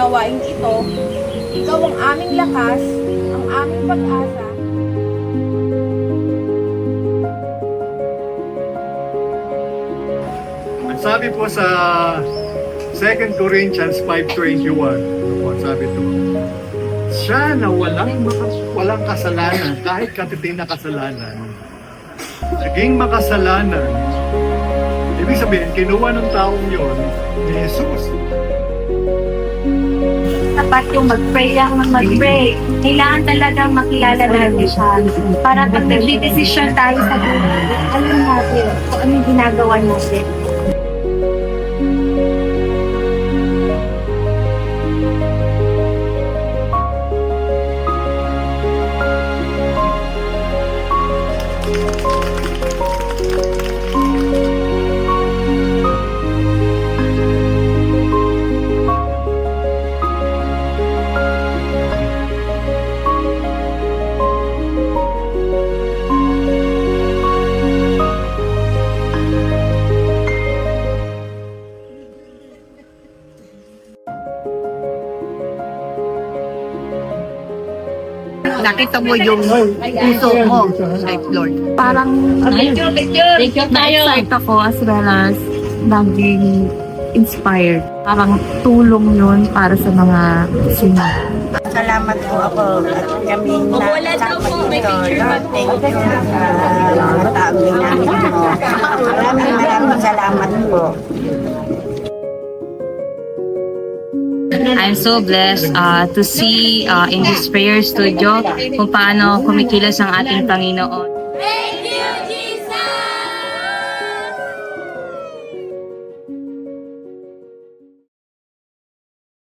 gawain ito. Ikaw ang aming lakas, ang aming pag-asa. Ang sabi po sa 2 Corinthians 5:21, ano po ang sabi ito? Siya na walang kasalanan, kahit katiting na kasalanan, naging makasalanan. Ibig sabihin, kinuha ng taong yon ni Jesus. Dapat yung mag-pray lang ng mag-pray. Kailangan talagang makilala natin siya. Para pag nag-decision tayo sa buhay, alam natin kung ano yung ginagawa natin. Nakita mo yung puso mo, like Lord. Parang na-excite ako as well as naging inspired. Parang tulong yun para sa mga sino. Salamat po ako at kami na kasama dito. Lord, thank you sa mga taong ginamit mo. Maraming salamat po. I'm so blessed to see in this prayer studio kung paano kumikilos ang ating Panginoon.